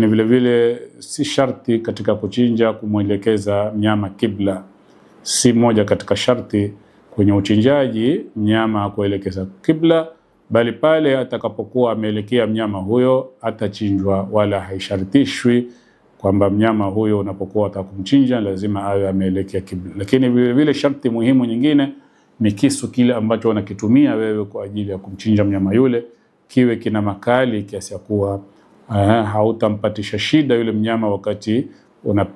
Ni vile vile si sharti katika kuchinja kumwelekeza mnyama kibla. Si moja katika sharti kwenye uchinjaji mnyama kuelekeza kibla, bali pale atakapokuwa ameelekea mnyama huyo atachinjwa, wala haishartishwi kwamba mnyama huyo unapokuwa utakumchinja lazima awe ameelekea kibla. Lakini vile vile sharti muhimu nyingine ni kisu kile ambacho unakitumia wewe kwa ajili ya kumchinja mnyama yule kiwe kina makali kiasi ya kuwa hautampatisha shida yule mnyama wakati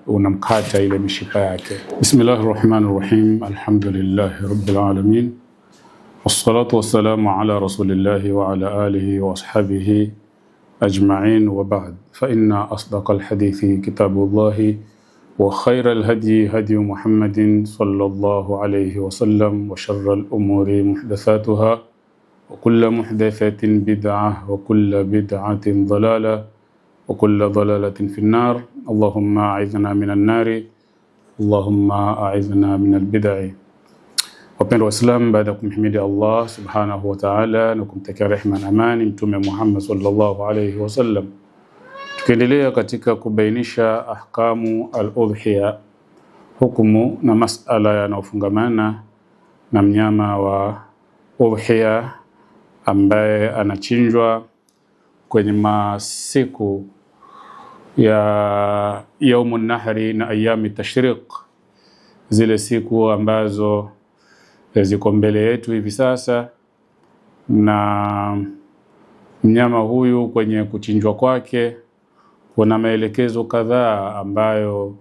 unamkata ile mishipa yake. Bismillahirrahmanirrahim. Alhamdulillahi rabbil alamin. Wassalatu wassalamu ala rasulillahi wa ala alihi wa ashabihi ajma'in wa ba'd. Fa inna asdaqal hadithi kitabullahi wa khayral hadi hadi Muhammadin sallallahu alayhi wa sallam wa sharral umuri muhdathatuha وكل محدثة بدعة وكل بدعة ضلالة وكل ضلالة في النار. اللهم أعذنا من النار اللهم أعذنا من البدع. Wapendwa Waislamu, baada ya kumhimidi Allah subhanahu wa ta'ala na kumtakia rehema na amani Mtume Muhammad sallallahu alayhi wasallam, tukiendelea katika kubainisha ahkamu al-udhiya, hukumu na masala yanayofungamana na mnyama wa udhiya ambaye anachinjwa kwenye masiku ya yaumun nahri na ayami tashriq, zile siku ambazo ziko mbele yetu hivi sasa. Na mnyama huyu kwenye kuchinjwa kwake kuna maelekezo kadhaa ambayo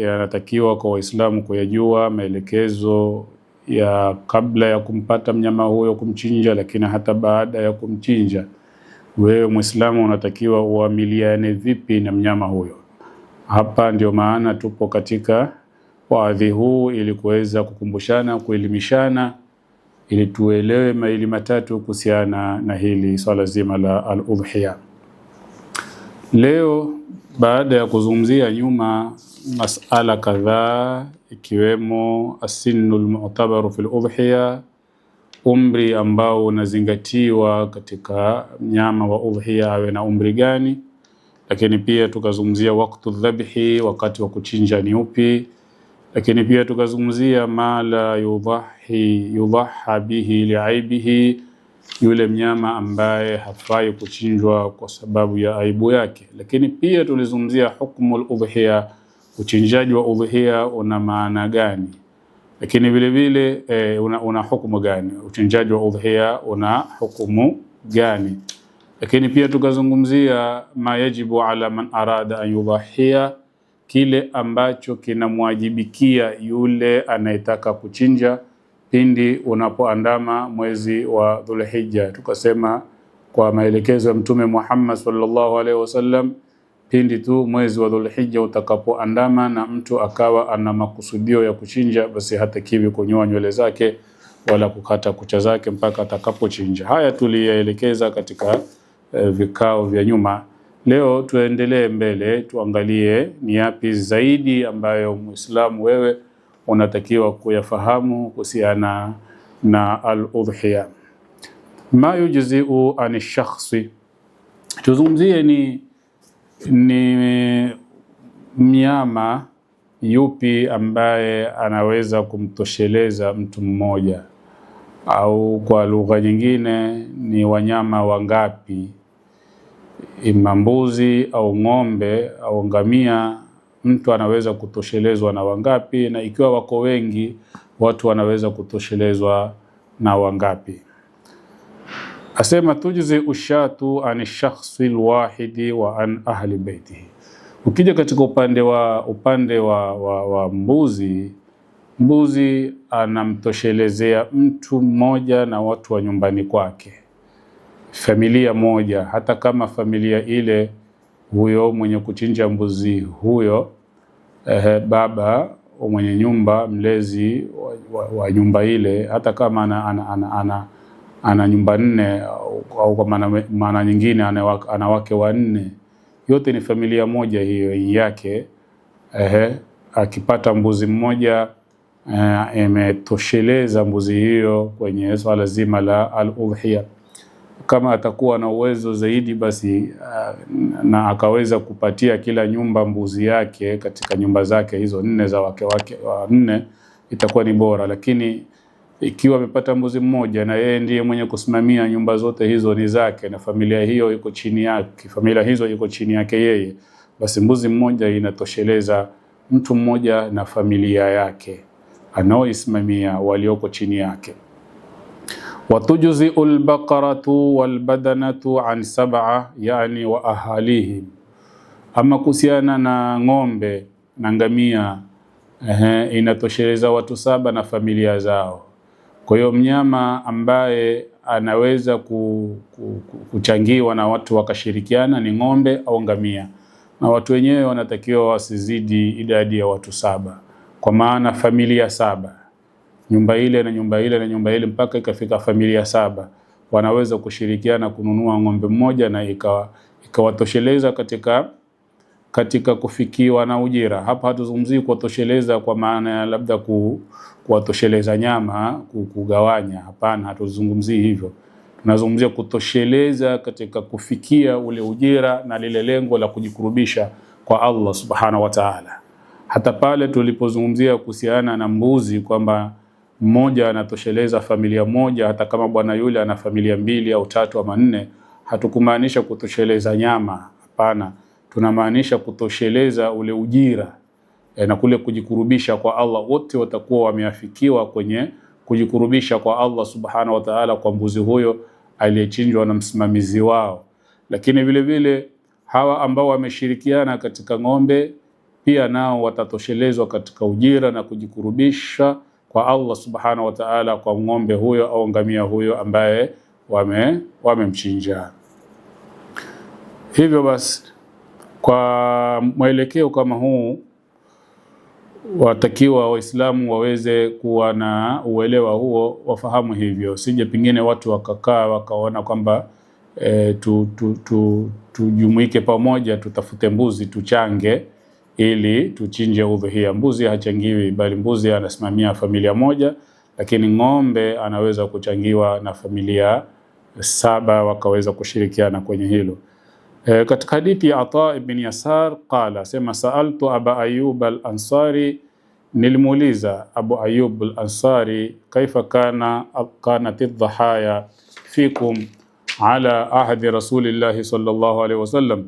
yanatakiwa kwa Waislamu kuyajua, maelekezo ya kabla ya kumpata mnyama huyo kumchinja, lakini hata baada ya kumchinja. Wewe Muislamu unatakiwa uamiliane vipi na mnyama huyo? Hapa ndio maana tupo katika waadhi huu, ili kuweza kukumbushana, kuelimishana, ili tuelewe maili matatu kuhusiana na hili swala zima la al-udhiya. Leo baada ya kuzungumzia nyuma masala kadhaa, ikiwemo asinul mu'tabaru fil udhiya, umri ambao unazingatiwa katika mnyama wa udhiya awe na umri gani, lakini pia tukazungumzia wakati dhabhi, wakati wa kuchinja ni upi, lakini pia tukazungumzia mala yudhaha bihi liaibihi, yule mnyama ambaye hafai kuchinjwa kwa sababu ya aibu yake. Lakini pia tulizungumzia hukumu al-udhiya, uchinjaji wa udhiya una maana gani, lakini vile vile una hukumu gani, uchinjaji wa udhiya una hukumu gani. Lakini pia tukazungumzia ma yajibu ala man arada an yudhiya, kile ambacho kinamwajibikia yule anayetaka kuchinja pindi unapoandama mwezi wa Dhulhijja. Tukasema kwa maelekezo ya Mtume Muhammad sallallahu alaihi wasallam, pindi tu mwezi wa Dhulhijja utakapoandama na mtu akawa ana makusudio ya kuchinja, basi hatakiwi kunyoa nywele zake wala kukata kucha zake mpaka atakapochinja. Haya tuliyaelekeza katika vikao vya nyuma. Leo tuendelee mbele, tuangalie ni yapi zaidi ambayo Muislamu wewe unatakiwa kuyafahamu kuhusiana na al-udhiya. Ma yujzi'u an shakhsi, tuzungumzie ni mnyama yupi ambaye anaweza kumtosheleza mtu mmoja, au kwa lugha nyingine ni wanyama wangapi, ima mbuzi au ng'ombe au ngamia, mtu anaweza kutoshelezwa na wangapi, na ikiwa wako wengi watu wanaweza kutoshelezwa na wangapi. Asema tujzi ushatu an shakhsi alwahidi wa an ahli baitihi. Ukija katika upande wa mbuzi anamtoshelezea mtu mmoja na watu wa nyumbani kwake, familia moja, hata kama familia ile huyo mwenye kuchinja mbuzi huyo baba mwenye nyumba, mlezi wa nyumba ile, hata kama ana nyumba 4 au kwa maana nyingine ana wake 4, yote ni familia moja hiyo yake. Akipata mbuzi mmoja imetosheleza mbuzi hiyo kwenye swala zima la al-udhiya. kama atakuwa na uwezo zaidi basi na akaweza kupatia kila nyumba mbuzi yake katika nyumba zake hizo 4 za wake 4, itakuwa ni bora. Lakini ikiwa amepata mbuzi mmoja na yeye ndiye mwenye kusimamia nyumba zote hizo ni zake na familia hiyo iko chini yake, familia hizo iko chini yake yeye, basi mbuzi mmoja inatosheleza mtu mmoja na familia yake anaoisimamia walioko chini yake. Watujzi'ul baqaratu wal badanatu an 7 yani wa ahalihim. Ama kuhusiana na ng'ombe na ngamia inatosheleza watu 7 na familia zao. Kwa hiyo mnyama ambaye anaweza kuchangiwa na watu wakashirikiana ni ng'ombe au ngamia, na watu wenyewe wanatakiwa wasizidi idadi ya watu 7, kwa maana familia 7, nyumba ile na nyumba ile na nyumba ile mpaka ikafika familia 7 wanaweza kushirikiana kununua ng'ombe mmoja na ikawatosheleza katika kufikiwa na ujira. Hapa hatuzungumzii kuwatosheleza kwa maana ya labda kuwatosheleza nyama kugawanya, hapana, hatuzungumzii hivyo. Tunazungumzia kutosheleza katika kufikia ule ujira na lile lengo la kujikurubisha kwa Allah subhanahu wa ta'ala. Hata pale tulipozungumzia kuhusiana na mbuzi kwamba mmoja anatosheleza familia moja, hata kama bwana yule ana familia 2 au 3 ama 4, hatukumaanisha kutosheleza nyama, hapana. Tunamaanisha kutosheleza ule ujira na kule kujikurubisha kwa Allah. Wote watakuwa wameafikiwa kwenye kujikurubisha kwa Allah subhanahu wa ta'ala kwa mbuzi huyo aliyechinjwa na msimamizi wao. Lakini vile vile hawa ambao wameshirikiana katika ng'ombe pia nao watatoshelezwa katika ujira na kujikurubisha kwa Allah subhanahu wa ta'ala kwa ng'ombe huyo au ngamia huyo ambaye wamemchinja. Hivyo basi kwa mwelekeo kama huu watakiwa Waislamu waweze kuwa na uelewa huo, wafahamu hivyo. Sije pingine watu wakakaa wakaona kwamba tujumuike pamoja tutafute mbuzi tuchange ili tuchinje udhuhia. Mbuzi hachangiwi, bali mbuzi anasimamia familia moja, lakini ng'ombe anaweza kuchangiwa na familia 7 wakaweza kushirikiana kwenye hilo. Katika hadithi ya Ata ibn Yasar qala, sema sa'altu Aba Ayyub al-Ansari, nilimuuliza Abu Ayyub al-Ansari, kaifa kanat ad-dhahaya fikum ala ahdi Rasulillahi sallallahu alaihi wasallam,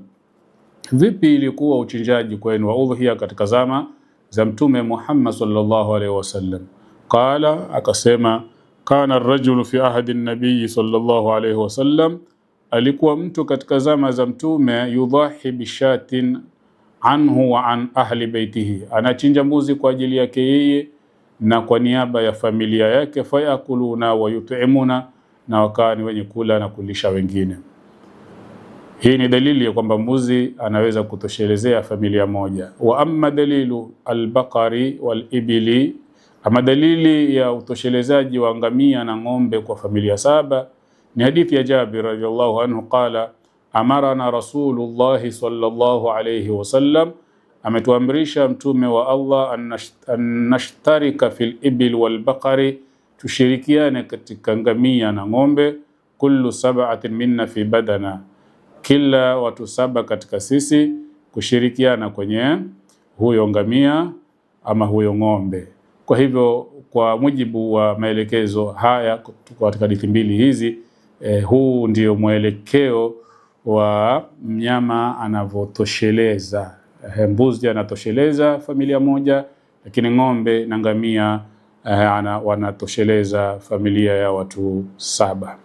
vipi ilikuwa uchinjaji kwenu wa udhiya katika zama za Mtume Muhammad sallallahu alaihi wasallam? Qala, akasema kana ar-rajulu fi ahdi an-nabiy sallallahu alaihi wasallam, alikuwa mtu katika zama za Mtume yudhahi bishatin anhu wa an ahli baitihi, anachinja mbuzi kwa ajili yake yeye na kwa niaba ya familia yake, fayakuluna wa yut'imuna, na wakani wenye kula na kulisha wengine. Hii ni dalili ya kwamba mbuzi anaweza kutoshelezea familia moja. Wa amma dalilu albaqari wal ibili, ama dalili ya utoshelezaji wa ngamia na ng'ombe kwa familia 7 ni hadithi ya Jabir radhiyallahu anhu qala, amarana Rasulullah sallallahu alayhi wasallam, ametuamrisha mtume wa Allah an nashtarika fil ibil wal baqari, tushirikiane katika ngamia na ng'ombe, kullu 7 minna fi badana, kila watu 7 katika sisi kushirikiana kwenye huyo ngamia ama huyo ng'ombe. Kwa hivyo kwa mujibu wa maelekezo haya katika hadithi mbili hizi, huu ndio mwelekeo wa mnyama anavotosheleza. Mbuzi anatosheleza familia moja, lakini ng'ombe na ngamia wanatosheleza familia ya watu 7.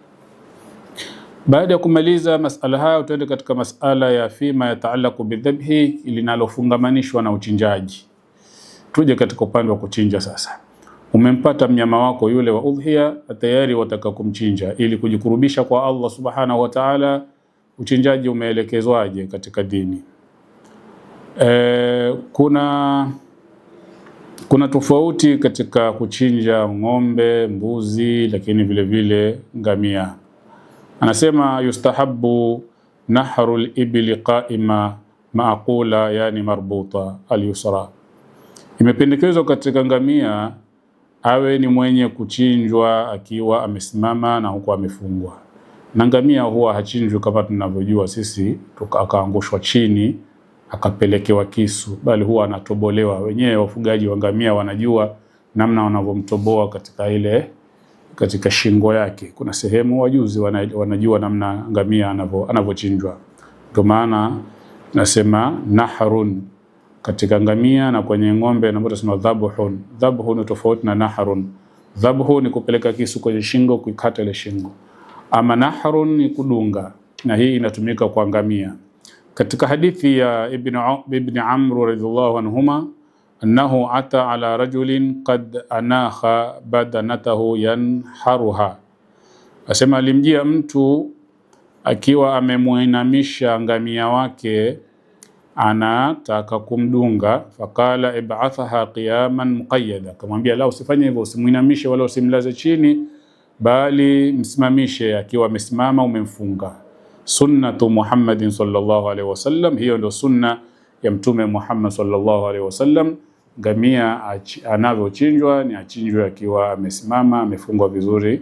Baada ya kumaliza masala haya, tuende katika masala ya fima yataalaku bidhabhi, linalofungamanishwa na uchinjaji. Tuje katika upande wa kuchinja sasa. Umempata mnyama wako yule wa udhiya, tayari wataka kumchinja ili kujikurubisha kwa Allah subhanahu wa ta'ala. Uchinjaji umeelekezwaje katika dini? Kuna tofauti katika kuchinja ng'ombe, mbuzi, lakini vile vile ngamia. Anasema yustahabbu nahrul ibli qa'ima ma'qula, yani marbuta al-yusra. Imependekezwa katika ngamia awe ni mwenye kuchinjwa akiwa amesimama na huko amefungwa. Na ngamia huwa hachinjwi kama tunavyojua sisi akaangushwa chini akapelekewa kisu, bali huwa anatobolewa. Wenyewe wafugaji wa ngamia wanajua namna wanavyomtoboa katika shingo yake. Kuna sehemu wajuzi wanajua namna ngamia anavyochinjwa. Ndio maana nasema nahrun katika ngamia, na kwenye ng'ombe na tunasema dhabhun. Dhabhun tofauti na nahrun. Dhabhun ni kupeleka kisu kwenye shingo, kuikata ile shingo. Ama nahrun ni kudunga, na hii inatumika kwa ngamia. Katika hadithi ya Ibn Amr radhiyallahu anhuma, annahu ata ala rajulin qad anakha badanatahu yanharuha, asema alimjia mtu akiwa amemuinamisha ngamia wake anataka kumdunga. Fakala ib'athaha qiyaman muqayyada, akamwambia la, usifanye hivyo, usimuinamishe wala usimlaze chini, bali msimamishe akiwa amesimama, umemfunga. Sunnatu Muhammadin sallallahu alaihi wasallam, hiyo ndio sunna ya Mtume Muhammad sallallahu alaihi wasallam. Ngamia anavyochinjwa ni achinjwe akiwa amesimama, amefungwa vizuri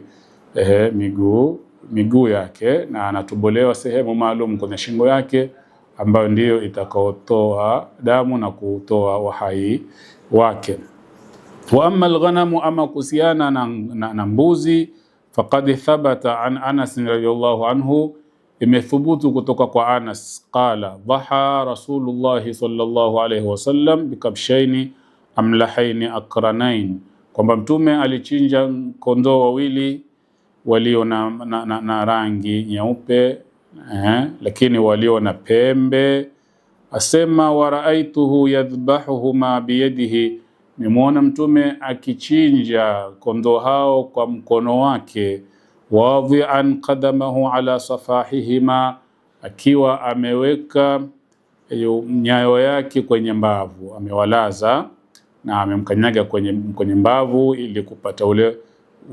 miguu yake, na anatobolewa sehemu maalum kwenye shingo yake ambayo ndiyo itakaotoa damu na kutoa uhai wake. Wa amma alghanamu, ama kuhusiana na mbuzi, faqad thabata an Anas radhiyallahu anhu, imethubutu kutoka kwa Anas, qala dhaha Rasulullah sallallahu alayhi wasallam bikabshaini amlahaini akranain, kwamba Mtume alichinja kondoo wawili walio na rangi nyeupe lakini walio na pembe. Asema waraaituhu yadhbahuhuma biyadihi, nimeona Mtume akichinja kondoo hao kwa mkono wake. Wadhi'an qadamahu ala safahihima, akiwa ameweka nyayo yake kwenye mbavu, amewalaza na amemkanyaga kwenye mbavu ili kupata ule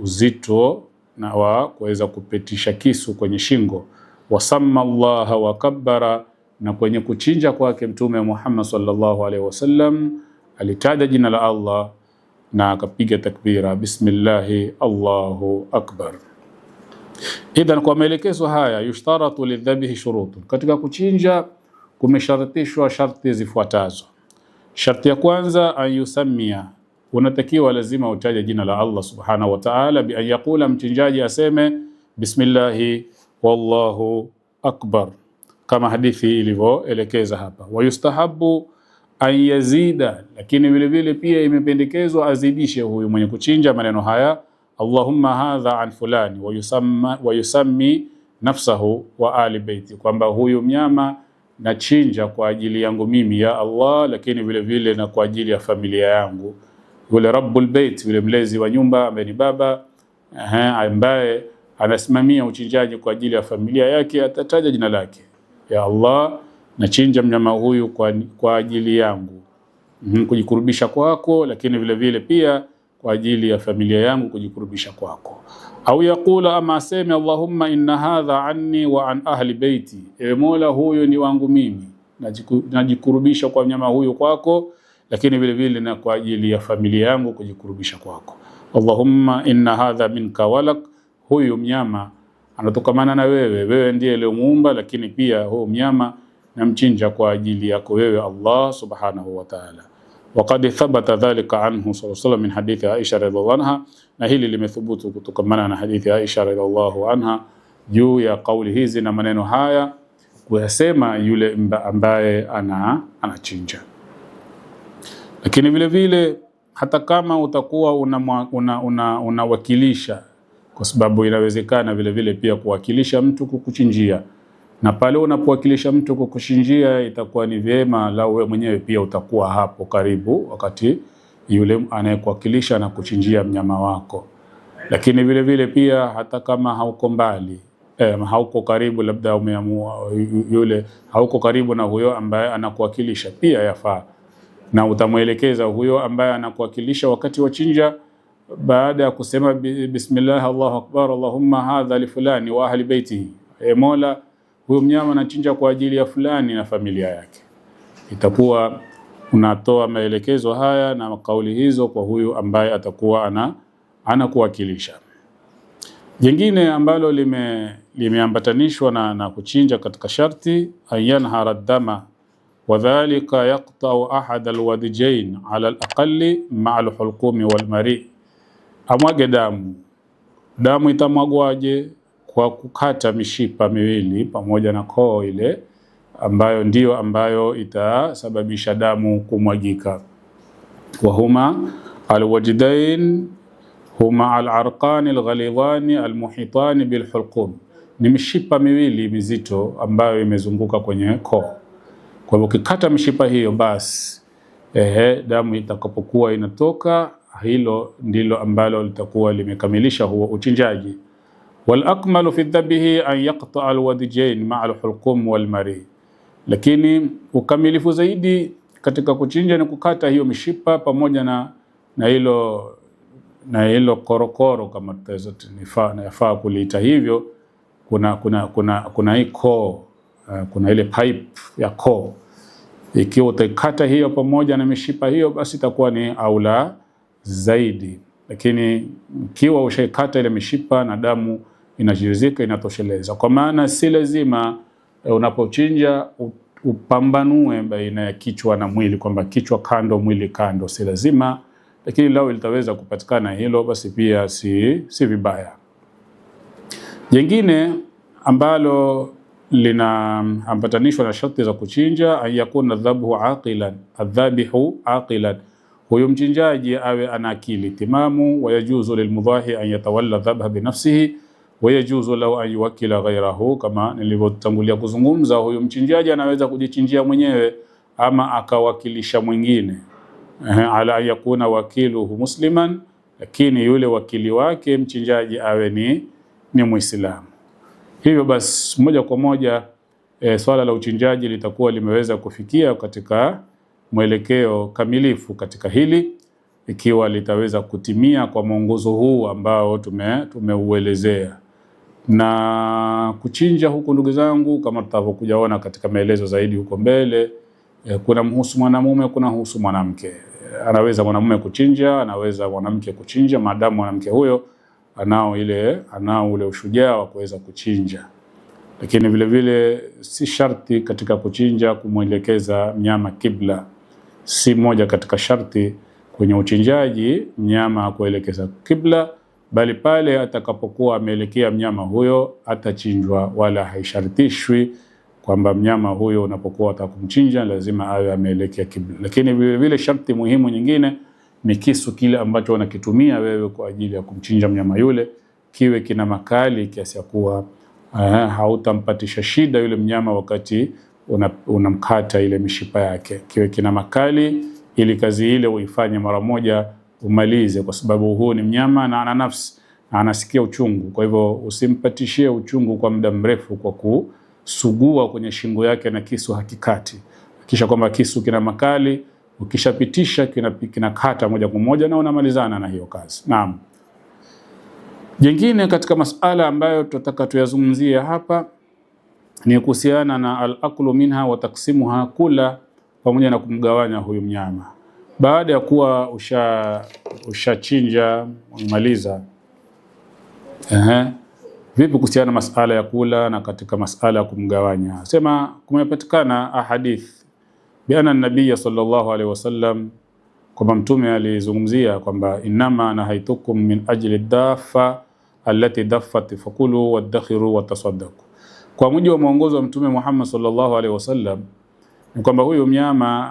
uzito na wa kuweza kupitisha kisu kwenye shingo. Wasamma Allah wa kabbara, na kwenye kuchinja kwake Mtume Muhammad sallallahu alaihi wasallam alitaja jina la Allah na akapiga takbira, bismillahi Allahu akbar. Idhan, kwa maelekezo haya, yushtaratu lidhabihi shurutu, katika kuchinja kumesharatishwa sharti zifuatazo. Sharti ya kwanza, ayusamia, unatakiwa lazima utaje jina la Allah subhanahu wa ta'ala, bi an yaqula, mchinjaji aseme bismillahi wallahu akbar, kama hadithi ilivyoelekeza hapa. Wayustahabu an yazida, lakini vile vile pia imependekezwa azidishe huyu mwenye kuchinja maneno haya, Allahumma hadha an fulani wa yusammi nafsahu wa ali baiti, kwamba huyu mnyama nachinja kwa ajili yangu mimi ya Allah, lakini vile vile na kwa ajili ya familia yangu. Yule rabbul bait, yule mlezi wa nyumba ambaye ni baba ambaye anasimamia uchinjaji kwa ajili ya familia yake, atataja jina lake, ya Allah, nachinja mnyama huyu kwa ajili yangu, kujikurubisha kwako, lakini vile vile pia kwa ajili ya familia yangu, kujikurubisha kwako. Au yakula, ama aseme Allahumma inna hadha anni wa an ahli baiti, ewe Mola, huyu ni wangu mimi, najikurubisha kwa mnyama huyu kwako, lakini vile vile na kwa ajili ya familia yangu, kujikurubisha kwako. Allahumma inna hadha minka walak, huyu mnyama anatokamana na wewe, wewe ndiye aliyemuumba, lakini pia huyu mnyama namchinja kwa ajili yako wewe Allah subhanahu wa ta'ala. Waqad thabata dhalika anhu sallallahu alayhi wasallam min hadithi Aisha radhiallahu anha, na hili limethubutu kutokamana na hadithi Aisha radhiallahu anha juu ya kauli hizi na maneno haya kuyasema yule ambaye anachinja. Lakini vile vile hata kama utakuwa unawakilisha, kwa sababu inawezekana vile vile pia kuwakilisha mtu kukuchinjia, na pale unapowakilisha mtu kukuchinjia itakuwa ni vyema lau wewe mwenyewe pia utakuwa hapo karibu wakati yule anayekuwakilisha na kuchinjia mnyama wako. Lakini vile vile pia hata kama hauko mbali, hauko karibu, labda umeamua yule hauko karibu na huyo ambaye anakuwakilisha, pia yafaa na utamuelekeza huyo ambaye anakuwakilisha wakati wa chinja, baada ya kusema bismillah Allahu akbar, Allahumma hadha li fulani wa ahli baitihi, Mola, huyo mnyama anachinja kwa ajili ya fulani na familia yake. Itakuwa unatoa maelekezo haya na kauli hizo kwa huyu ambaye atakuwa anakuwakilisha. Jingine ambalo limeambatanishwa na kuchinja katika sharti, ayanhara dama wadhalika yaqta'u ahad alwadjain ala alaqali ma'a alhulqumi walmari, amwage damu. Damu itamwagwaje? Kwa kukata mishipa miwili pamoja na koo ile ambayo itasababisha damu kumwagika. Wa huma alwajdain huma alarqani alghalidhani almuhitani bilhulqum, ni mishipa miwili mizito ambayo imezunguka kwenye koo. Kwa hivyo ukikata mishipa hiyo, basi damu itakapokuwa inatoka, hilo ndilo ambalo litakuwa limekamilisha huo uchinjaji. Wal akmalu fi dhabihi an yaqta alwadjain ma'a alhulqum walmari, lakini ukamilifu zaidi katika kuchinja ni kukata hiyo mishipa pamoja na hilo korokoro, kama nafaa kuliita hivyo. Kuna hii koo, kuna ile pipe ya koo. Ikiwa utakata hiyo pamoja na mishipa hiyo, basi itakuwa ni aula zaidi. Lakini ikiwa ushaikata ile mishipa na damu inajirizika, inatosheleza. Kwa maana si lazima unapochinja upambanue baina ya kichwa na mwili, kwamba kichwa kando mwili kando, si lazima. Lakini lao litaweza kupatikana hilo, basi pia si vibaya. Jengine ambalo linaambatanishwa na sharti za kuchinja, ayakuna dhabhu aqilan, adhabihu aqilan, huyo mchinjaji awe ana akili timamu. Wayajuzu lilmudahi an yatawalla dhabha binafsihi wayajuzu lahu an yuwakkila ghayrahu, kama nilivyotangulia kuzungumza. Huyo mchinjaji anaweza kujichinjia mwenyewe ama akawakilisha mwingine, ala yakuna wakiluhu musliman, lakini yule wakili wake mchinjaji awe ni Muislamu. Hivyo basi moja kwa moja swala la uchinjaji litakuwa limeweza kufikia katika mwelekeo kamilifu katika hili, ikiwa litaweza kutimia kwa mwongozo huu ambao tumeuelezea. Na kuchinja huku, ndugu zangu, kama tutavyokujaona katika maelezo zaidi huko mbele, kuna mhusu mwanamume, kuna mhusu mwanamke. Anaweza mwanamume kuchinja, anaweza mwanamke kuchinja, maadamu mwanamke huyo anao ule ushujaa wa kuweza kuchinja. Lakini vile vile si sharti katika kuchinja kumwelekeza mnyama kibla. Si moja katika sharti kwenye uchinjaji mnyama kuelekeza kibla, bali pale atakapokuwa ameelekea mnyama huyo atachinjwa, wala haishartishwi kwamba mnyama huyo unapokuwa utakumchinja lazima awe ameelekea kibla. Lakini vile vile sharti muhimu nyingine ni kisu kile ambacho unakitumia wewe kwa ajili ya kumchinja mnyama yule kiwe kina makali kiasi ya kuwa hautampatisha shida yule mnyama wakati unamkata ile mishipa yake. Kiwe kina makali ili kazi ile uifanye mara moja umalize, kwa sababu huu ni mnyama na ana nafsi na anasikia uchungu. Kwa hivyo usimpatishie uchungu kwa muda mrefu kwa kusugua kwenye shingo yake na kisu hakikati. Kisha kwamba kisu kina makali, ukishapitisha kinakata moja kwa moja na unamalizana na hiyo kazi. Naam. Jengine katika masala ambayo tutataka tuyazungumzie hapa ni kuhusiana na al-aklu minha wa taksimuha, kula pamoja na kumgawanya huyu mnyama. Baada ya kuwa ushachinja umaliza, vipi kuhusiana na masala ya kula na katika masala ya kumgawanya? Sema kumepatikana ahadith biana nabii sallallahu alaihi wasallam, kwamba mtume alizungumzia kwamba inama nahaitukum min ajli dafa allati daffat fakulu wadakhiru watasaddaqu. Kwa mujibu wa mwongozo wa mtume Muhammad sallallahu alaihi wasallam ni kwamba huyu mnyama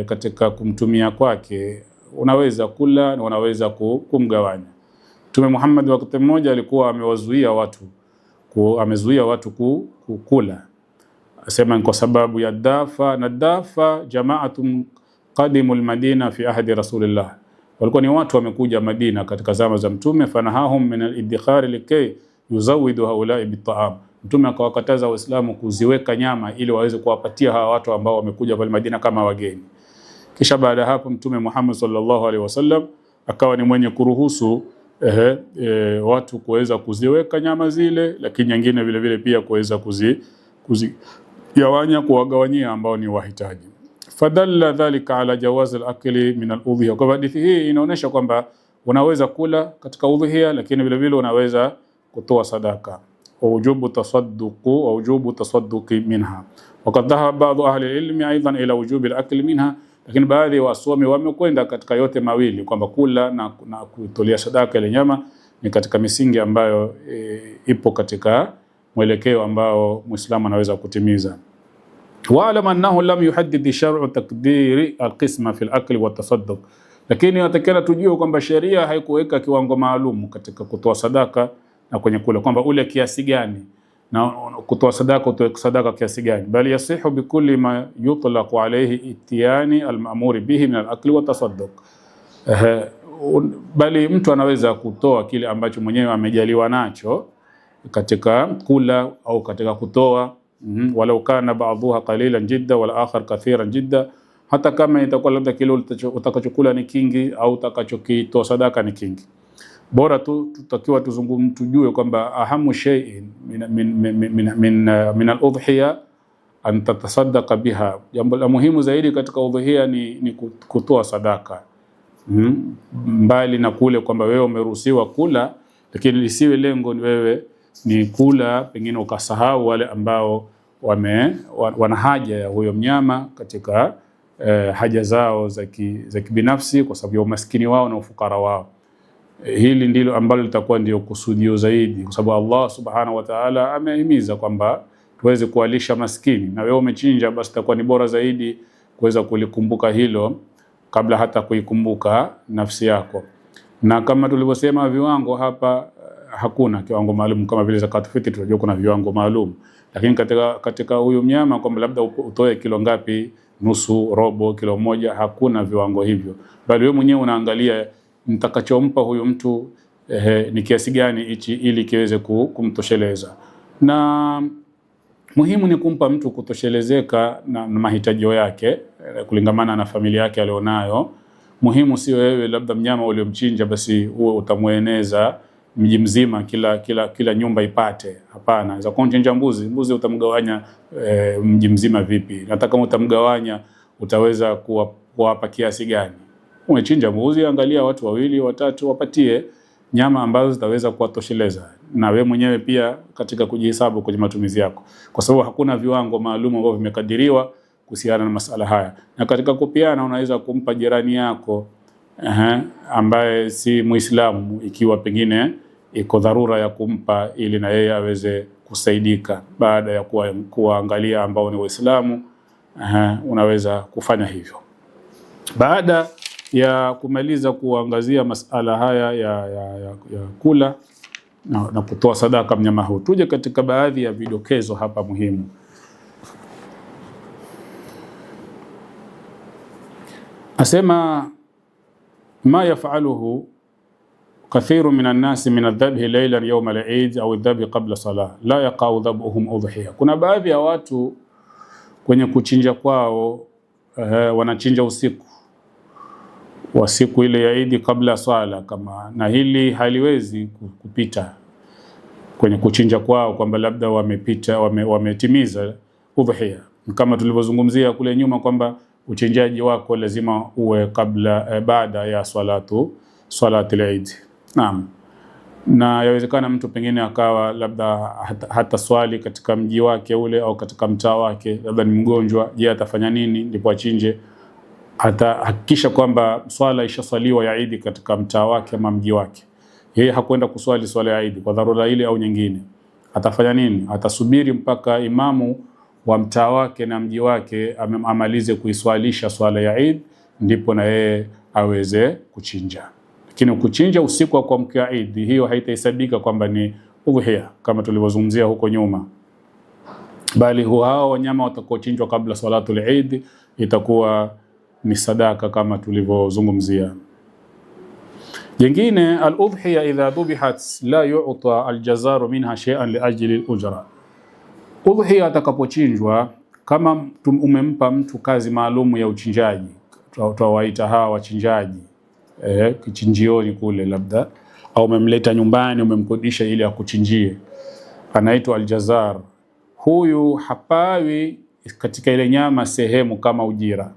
katika kumtumia kwake unaweza kula na unaweza kumgawanya. Mtume Muhammad wakati mmoja alikuwa amezuia watu kukula. Asema kwa sababu ya dafa, na dafa jama'atun qadimul Madina fi ahdi Rasulillah. Walikuwa ni watu wamekuja Madina katika zama za mtume, fanahahum min al-iddikhar likay yuzawidu haula'i bit-ta'am. Mtume akawakataza Waislamu kuziweka nyama ili waweze kuwapatia hawa watu ambao wamekuja pale Madina kama wageni. Kisha baada hapo Mtume Muhammad sallallahu alaihi wasallam akawa ni mwenye kuruhusu watu kuweza kuziweka nyama zile, lakini nyingine vile vile pia kuweza kuzigawanya, kuwagawanyia ambao ni wahitaji. Fadalla dhalika ala jawaz al-akli min al-udhiya. Kwa hadithi hii inaonyesha kwamba unaweza kula katika udhiya, lakini vile vile unaweza kutoa sadaka. ووجوب تصدق منها. وقد ذهب بعض أهل العلم أيضا إلى وجوب الأكل منها, lakini baadhi ya wasomi wamekwenda katika yote mawili kwamba kula na kutolea sadaka ile nyama ni katika misingi ambayo ipo katika mwelekeo ambao Muislamu anaweza kutimiza. Wa'lam annahu lam yuhaddid shar'u taqdiri alqisma fi al-akli wa tasadduq, lakini watakana tujue kwamba sheria haikuweka kiwango maalum katika kutoa sadaka na kwenye kula, kwamba ule kiasi gani na kutoa sadaka utoe sadaka kiasi gani, bali yasihu bikulli ma yutlaqu alayhi itiyani al-ma'mur bihi min al-akli wa tasadduq. Bali mtu anaweza kutoa kile ambacho mwenyewe amejaliwa nacho katika kula au katika kutoa, walau kana ba'dhuha qalilan jidda wal akhar kathiran jidda, hata kama itakuwa labda kile utakachokula ni kingi au utakachokitoa sadaka ni kingi. Bora tu tutakiwa tujue kwamba ahamu shay'in min al-udhiya an tatasaddaqa biha, jambo la muhimu zaidi katika udhiya ni kutoa sadaka. Mbali na kule kwamba wewe umeruhusiwa kula, lakini lisiwe lengo ni wewe ni kula, pengine ukasahau wale ambao wana haja ya huyo mnyama katika haja zao za kibinafsi kwa sababu ya umaskini wao na ufukara wao. Hili ndilo ambalo litakuwa ndio kusudio zaidi, kwa sababu Allah subhanahu wa ta'ala amehimiza kwamba tuweze kuwalisha maskini, na wewe umechinja, basi itakuwa ni bora zaidi kuweza kulikumbuka hilo kabla hata kuikumbuka nafsi yako. Na kama tulivyosema viwango hapa, hakuna kiwango maalum kama vile zakat fitri tunajua kuna viwango maalum, lakini katika huyu mnyama kwamba labda utoe kilo ngapi, nusu, robo, kilo moja, hakuna viwango hivyo, bali wewe mwenyewe unaangalia nitakachompa huyu mtu ni kiasi gani hichi ili kiweze kumtosheleza. Na muhimu ni kumpa mtu kutoshelezeka na mahitaji yake kulingamana na familia yake alionayo. Muhimu sio wewe labda mnyama uliomchinja basi huo utamueneza mji mzima, kila nyumba ipate. Hapana, za kuchinja mbuzi utamgawanya mji mzima vipi? Na kama utamgawanya utaweza kuwapa kiasi gani? Umechinja mbuzi, angalia watu 2 3 wapatie nyama ambazo zitaweza kuwatosheleza, na wewe mwenyewe pia katika kujihesabu kwenye matumizi yako, kwa sababu hakuna viwango maalum ambavyo vimekadiriwa kuhusiana na masala haya. Na katika kupiana unaweza kumpa jirani yako ambaye si Muislamu, ikiwa pengine iko dharura ya kumpa ili na yeye aweze kusaidika baada ya kuangalia ambao ni Waislamu. Unaweza kufanya hivyo. Baada ya kumaliza kuangazia masala haya ya kula na kutoa sadaka mnyama huu, tuje katika baadhi ya vidokezo hapa muhimu. Asema ma yafaluhu kathiru minan nasi min adhabhi laylan yawm al-eid au adhabhi qabla salah la yaqau dhabhuhum udhiya. Kuna baadhi ya watu kwenye kuchinja kwao wanachinja usiku wa siku ile ya Eid kabla swala, kama na hili haliwezi kupita kwenye kuchinja kwao kwamba labda wametimiza udhiya, kama tulivyozungumzia kule nyuma kwamba uchinjaji wako lazima uwe kabla baada ya swalatul Eid. Naam. Na yawezekana mtu pengine akawa labda hata swali katika mji wake ule au katika mtaa wake, labda ni mgonjwa. Je, atafanya nini ndipo achinje? Hakikisha kwamba swala ishaswaliwa ya Eid katika mtaa wake ama mji wake. Yeye hakwenda kuswali swala ya Eid kwa dharura ile au nyingine, atafanya nini? Atasubiri mpaka imamu wa mtaa wake na mji wake amalize kuiswalisha swala ya Eid, ndipo na yeye aweze kuchinja. Lakini kuchinja usiku wa kuamkia Eid, hiyo haitahesabika kwamba ni udhiya kama tulivyozungumzia huko nyuma, bali hao wanyama watakaochinjwa kabla salatul Eid itakuwa ni sadaka kama tulivyozungumzia. Jingine, al-udhiya idha dhubihat la yu'ta al-jazaru minha shay'an li ajli al-ujra. Udhiya atakapochinjwa, kama umempa mtu kazi maalumu ya uchinjaji, tutawaita hawa wachinjaji kichinjioni kule labda, au umemleta nyumbani umemkodisha ili akuchinjie, anaitwa al-jazar. Huyu hapawi katika ile nyama sehemu kama ujira,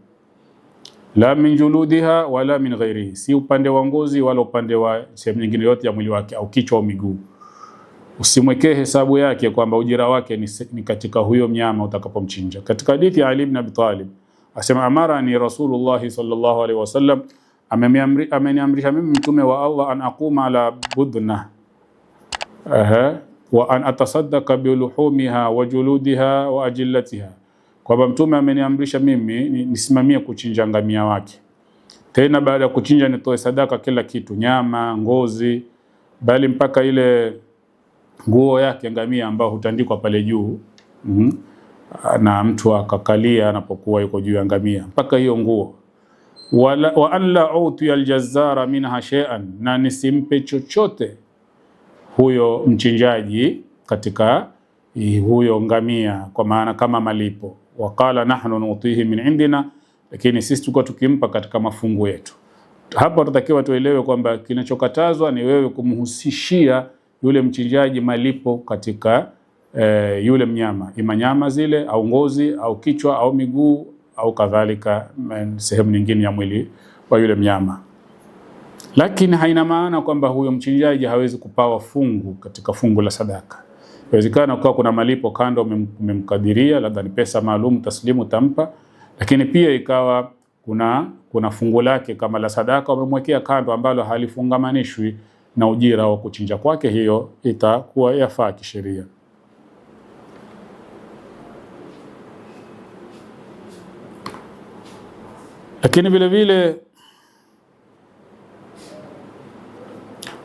la min juludiha wala min ghairihi, si upande wa ngozi wala upande wa sehemu nyingine yote ya mwili wake au kichwa au miguu. usimwekee hesabu yake kwamba ujira wake ni katika huyo mnyama utakapomchinja. Katika hadithi ya Ali ibn Abi Talib asema, amara ni Rasulullah sallallahu alaihi wasallam, ameniamrisha mimi mtume wa Allah, an aquma ala budna wa an atasaddaqa bi luhumiha wa juludiha wa ajillatiha, kwamba mtume ameniamrisha mimi nisimamie kuchinja ngamia wake, tena baada ya kuchinja nitoe sadaka kila kitu, nyama, ngozi, bali mpaka ile nguo yake ngamia ambao hutandikwa pale juu na mtu akakalia anapokuwa yuko juu ya ngamia, mpaka hiyo nguo. Wa an la uti aljazara minha shay'an, na nisimpe chochote huyo mchinjaji katika huyo ngamia, kwa maana kama malipo. Waqala nahnu nutihi min indina, lakini sisi tuko tukimpa katika mafungu yetu. Hapa tutatakiwa tuelewe kwamba kinachokatazwa ni wewe kumhusishia yule mchinjaji malipo katika yule mnyama, ima nyama zile au ngozi au kichwa au miguu au kadhalika sehemu nyingine ya mwili wa yule mnyama. Lakini haina maana kwamba huyo mchinjaji hawezi kupawa fungu katika fungu la sadaka. Inawezekana kwa kuna malipo kando umemkadiria, labda ni pesa maalum taslimu tampa, lakini pia ikawa kuna fungu lake kama la sadaka umemwekea kando ambalo halifungamanishwi na ujira wa kuchinja kwake, hiyo itakuwa yafaa kisheria. Lakini vile vile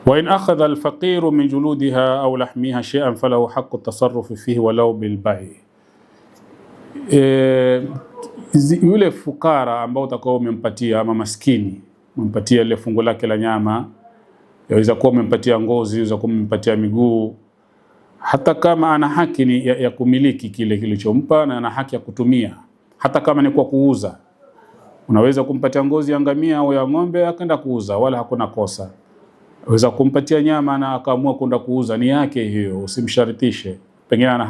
wa in akhadha alfaqiru min juludiha au lahmiha shay'an falahu haqqu at-tasarruf fihi walau bil bay'. Yule fukara ambao utakao umempatia ama maskini, umempatia ile fungu lake la nyama, yaweza kuwa umempatia ngozi, yaweza kuwa umempatia miguu, hata kama ana haki ya kumiliki kile kilichompa na ana haki ya kutumia, hata kama ni kwa kuuza. Unaweza kumpatia ngozi ya ngamia au ya ng'ombe akaenda kuuza, wala hakuna kosa. Unaweza kumpatia nyama na akaamua kwenda kuuza, ni yake hiyo, usimsharitishe. Pengine ana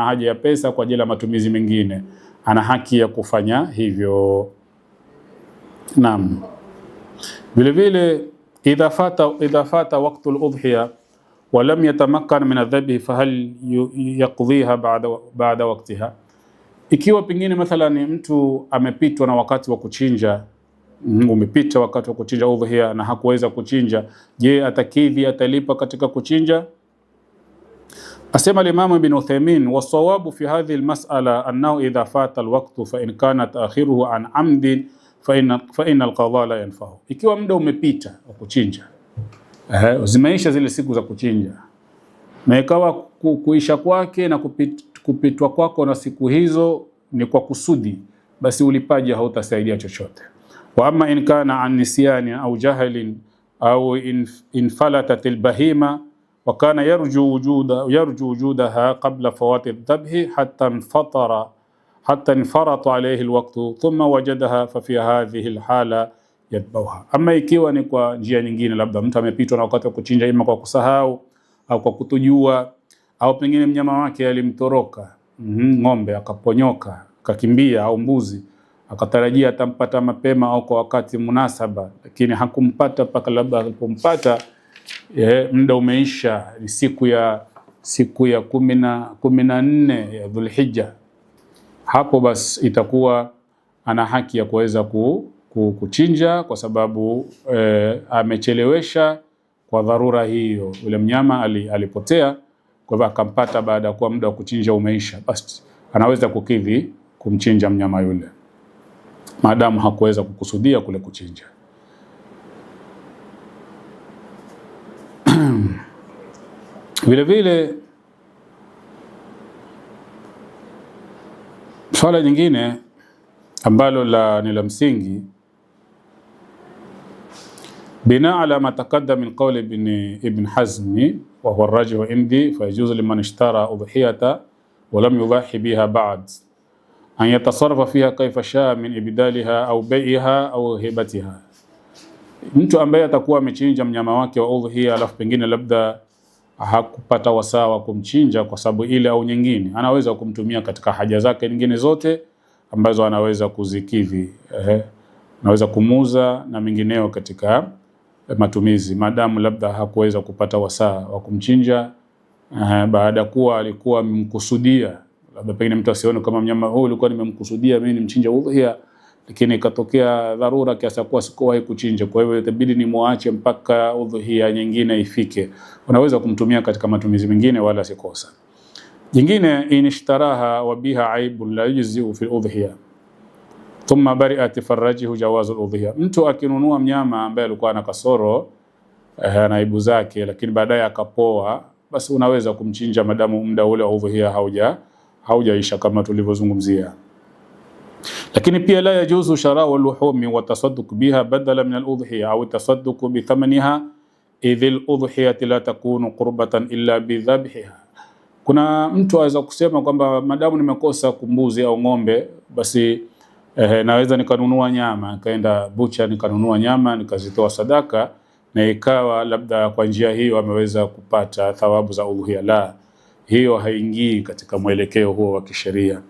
haja ya pesa kwa ajili ya matumizi mengine, ana haki ya kufanya hivyo. Naam. Vile vile idha fata waqtu al-udhiya wa lam yatamakkan min adh-dhabh fa hal yaqdhiha ba'da waqtiha. Ikiwa pengine mathalan mtu amepitwa na wakati wa kuchinja, umepita wakati wa kuchinja udhiya na hakuweza kuchinja, je, atakidhi, atalipa katika kuchinja? Asema al-Imam Ibn Uthaymeen, wasawabu fi hadhihi al-mas'ala annahu idha fata al-waqtu fa in kana ta'khiruhu an 'amdin fa inna al-qadha la yanfa'u. Ikiwa muda umepita wa kuchinja, zimeisha zile siku za kuchinja, na ikawa kuisha kwake na kupitwa kwako na siku hizo ni kwa kusudi, basi ulipaji hautasaidia chochote. Wa amma in kana an nisyani au jahlin au in falatat al-bahima wa kana yarju wujudaha qabla fawati al-dhabh hatta infarata alayhi al-waqtu thumma wajadaha fa fi hadhihi al-hala yatbauha. Ama ikiwa ni kwa njia nyingine, labda mtu amepitwa na wakati wa kuchinja, ima kwa kusahau au kwa kutojua, au pengine mnyama wake alimtoroka, ng'ombe akaponyoka, akakimbia, au mbuzi, akatarajia atampata mapema au kwa wakati munasaba, lakini hakumpata mpaka labda alipompata muda umeisha, ni siku ya 14 ya Dhulhijja. Hapo basi itakuwa ana haki ya kuweza kuchinja, kwa sababu amechelewesha kwa dharura hiyo. Yule mnyama alipotea, kwa hivyo akampata baada ya kuwa muda wa kuchinja umeisha, basi anaweza kukidhi kumchinja mnyama yule, maadamu hakuweza kukusudia kule kuchinja. Vile vile swala nyingine ambalo ni la msingi, bina ala ma taqaddama min qawli ibn Hazm wa huwa ar-rajih indi fa yajuzu liman ishtara udhiyata wa lam yudahi biha ba'd an yatasarrafa fiha kayfa shaa min ibdaliha au bai'iha au hibatiha. Mtu ambaye atakuwa amechinja mnyama wake wa udhiya alafu pengine labda hakupata wasawa kumchinja kwa sababu ile au nyingine, anaweza kumtumia katika haja zake nyingine zote ambazo anaweza kuzikidhi, anaweza kumuuza na mingineo katika matumizi, maadamu labda hakuweza kupata wasaa wa kumchinja baada kuwa alikuwa amemkusudia, labda pengine mtu asione kama mnyama huu ulikuwa nimemkusudia mimi nimchinje udhiya, lakini ikatokea dharura kiasi kuwa sikuwahi kuchinja, kwa hivyo itabidi nimwache mpaka udhiya nyingine ifike. Unaweza kumtumia katika matumizi mengine wala sikosa. Jingine, inishtaraha wa biha aibun la yujzi fi udhiya thumma bari'at farajihu jawazu udhiya. Mtu akinunua mnyama ambaye alikuwa na kasoro na aibu zake, lakini baadaye akapoa, basi unaweza kumchinja madamu muda ule wa udhiya haujaisha kama tulivyozungumzia. Lakini pia la yajuzu shara'u al-luhumi wa tasadduq biha badala min al-udhiya au tasadduq bi thamaniha idh al-udhiyati la takunu qurbatan illa bi dhabhiha. Kuna mtu aweza kusema kwamba madamu nimekosa kumbuzi au ng'ombe, basi naweza nikanunua nyama, kaenda bucha nikanunua nyama nikazitoa sadaka, na ikawa labda kwa njia hiyo ameweza kupata thawabu za udhiya. La, hiyo haingii katika mwelekeo huo wa kisheria.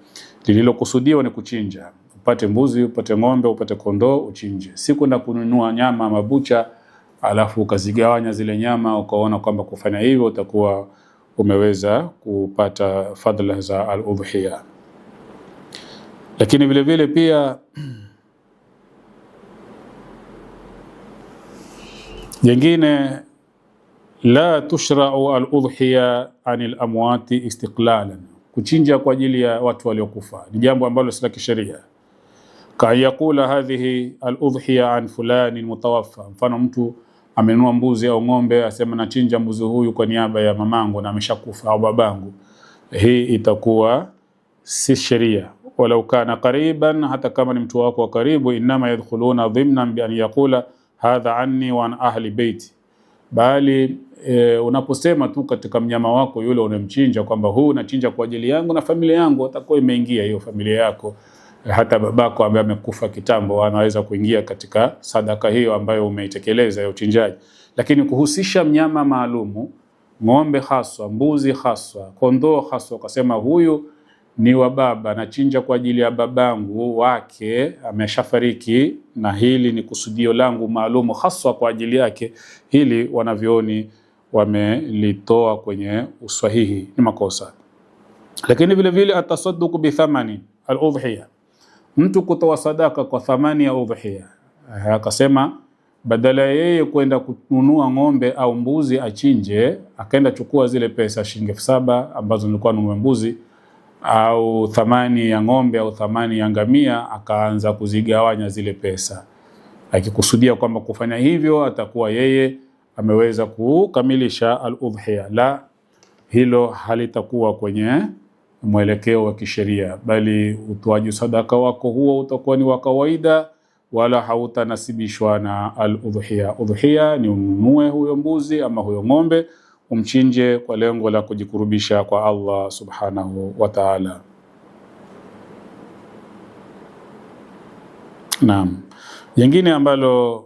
Lililokusudiwa ni kuchinja, upate mbuzi, upate ng'ombe, upate kondoo, uchinje. Si kwenda kununua nyama mabucha alafu ukazigawanya zile nyama ukaona kwamba kufanya hivyo utakuwa umeweza kupata fadhila za al-udhiya. Lakini vile vile pia jengine, la tushra'u al-udhiya anil amwati istiqlalan, kuchinja kwa ajili ya watu waliokufa ni jambo ambalo si la kisheria. Ka yakula hadhihi al-udhiya an fulani mutawaffa, mfano mtu amenunua mbuzi au ng'ombe asema nachinja mbuzi huyu kwa niaba ya mamangu na ameshakufa au babangu, hii itakuwa si sheria. Walau kana qariban, hata kama ni mtu wako wa karibu, inma yadkhuluna dhimnan bi an yaqula hadha anni wa an ahli baiti, bali unaposema tu katika mnyama wako yule unemchinja kwamba huu nachinja kwa ajili yangu na familia yangu, atakuwa imeingia hiyo familia yako. Hata babako ambaye amekufa kitambo anaweza kuingia katika sadaka hiyo ambayo umeitekeleza ya uchinjaji. Lakini kuhusisha mnyama maalumu, ng'ombe haswa, mbuzi haswa, kondoo haswa, ukasema huyu ni wa baba, nachinja kwa ajili ya babangu wake ameshafariki na hili ni kusudio langu maalumu haswa kwa ajili yake, hili wanavyoni wamelitoa kwenye uswahihi, ni makosa. Lakini vile vile atasadduq bi thamani al-udhiya, mtu kutoa sadaka kwa thamani ya udhiya. Akasema badala yeye kwenda kununua ng'ombe au mbuzi achinje, akaenda chukua zile pesa shilingi 7,000 ambazo nilikuwa nunua mbuzi au thamani ya ng'ombe au thamani ya ngamia, akaanza kuzigawanya zile pesa, akikusudia kwamba kufanya hivyo atakuwa yeye ameweza kukamilisha al-udhiya. La, hilo halitakuwa kwenye mwelekeo wa kisheria, bali utoaji sadaka wako huo utakuwa ni wa kawaida, wala hautanasibishwa na al-udhiya. Udhiya ni ununue huyo mbuzi ama huyo ng'ombe umchinje kwa lengo la kujikurubisha kwa Allah subhanahu wa ta'ala. Naam. Jingine ambalo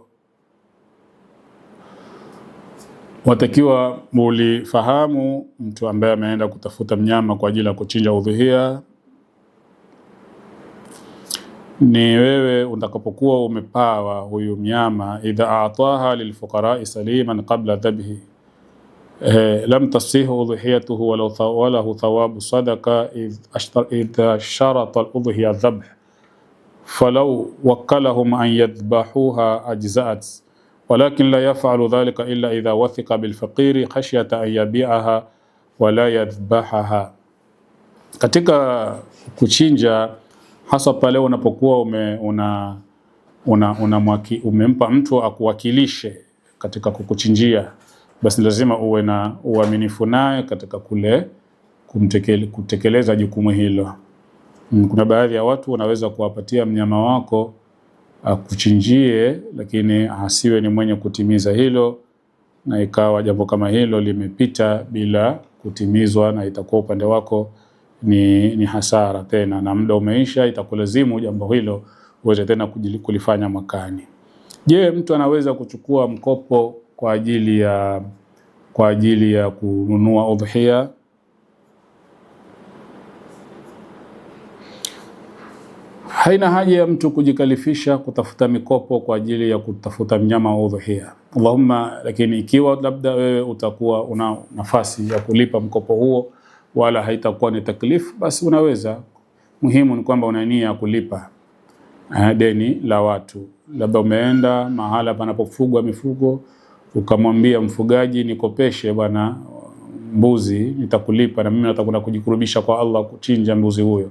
watakiwa mulifahamu, mtu ambaye ameenda kutafuta mnyama kwa ajili ya kuchinja udhiya, ni wewe utakapokuwa umepawa huyu mnyama, idha ataha lilfuqara saliman qabla dhabhi lam tasih udhiyatuhu walahu thawabu sadaqa idha sharata al-udhiya dhabh falau wakkalahum an yadhbahuha ajza'at, walakin la yaf'alu dhalika illa idha wathiqa bilfaqiri khashyata an yabi'aha wala yadhbahaha. Katika kuchinja, hasa pale unapokuwa umempa mtu akuwakilishe katika kukuchinjia, basi lazima uwe na uaminifu naye katika kutekeleza jukumu hilo. Kuna baadhi ya watu wanaweza kuwapatia mnyama wako akuchinjie, lakini asiwe ni mwenye kutimiza hilo, na ikawa jambo kama hilo limepita bila kutimizwa, na itakuwa upande wako ni hasara tena, na muda umeisha, itakulazimu jambo hilo uweze tena kulifanya mwakani. Je, mtu anaweza kuchukua mkopo kwa ajili ya kununua udhiya? Haina haja ya mtu kujikalifisha kutafuta mikopo kwa ajili ya kutafuta mnyama wa udhuhia. Allahumma, lakini ikiwa labda wewe utakuwa una nafasi ya kulipa mkopo huo wala haitakuwa ni taklifu, basi unaweza. Muhimu ni kwamba una nia ya kulipa deni la watu. Labda umeenda mahala panapofugwa mifugo, ukamwambia mfugaji, nikopeshe bwana mbuzi, nitakulipa na mimi natakwenda kujikurubisha kwa Allah kuchinja mbuzi huyo.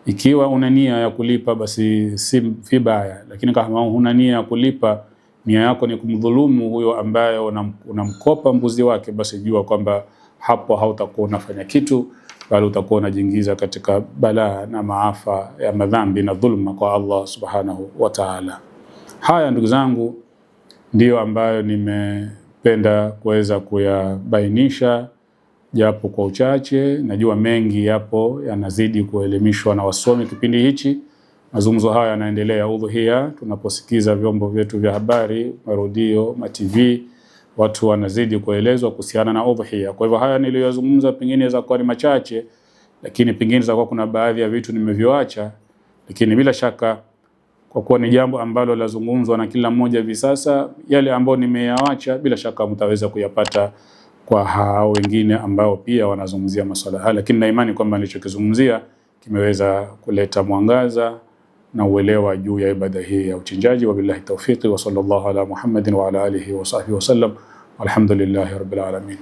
Ikiwa una nia ya kulipa basi si vibaya, lakini kama huna nia ya kulipa, nia yako ni kumdhulumu huyo ambaye unamkopa mbuzi wake, basi jua kwamba hapo hautakuwa unafanya kitu, bali utakuwa unajiingiza katika balaa na maafa ya madhambi na dhulma kwa Allah subhanahu wa ta'ala. Haya ndugu zangu ndiyo ambayo nimependa kuweza kuyabainisha japo kwa uchache. Najua mengi yapo yanazidi kuelimishwa na wasomi kipindi hichi. Mazungumzo haya yanaendelea udhuhia, tunaposikiza vyombo vyetu vya habari, marudio, ma-TV, watu wanazidi kuelezwa kuhusiana na udhuhia. Kwa hivyo haya niliyozungumza pengine inaweza kuwa ni machache, lakini pengine inaweza kuwa kuna baadhi ya vitu nimevyoacha, lakini bila shaka kwa kuwa ni jambo ambalo lazungumzwa na kila mmoja hivi sasa, yale ambayo nimeyaacha bila shaka mtaweza kuyapata kwa hao wengine ambao pia wanazungumzia masuala haya, lakini na imani kwamba nilichokizungumzia kimeweza kuleta mwangaza na uelewa juu ya ibada hii ya uchinjaji. Wabillahi tawfiqi wa sallallahu ala Muhammadin wa ala alihi wa sahbihi wa sallam, walhamdulillahi rabbil alamin.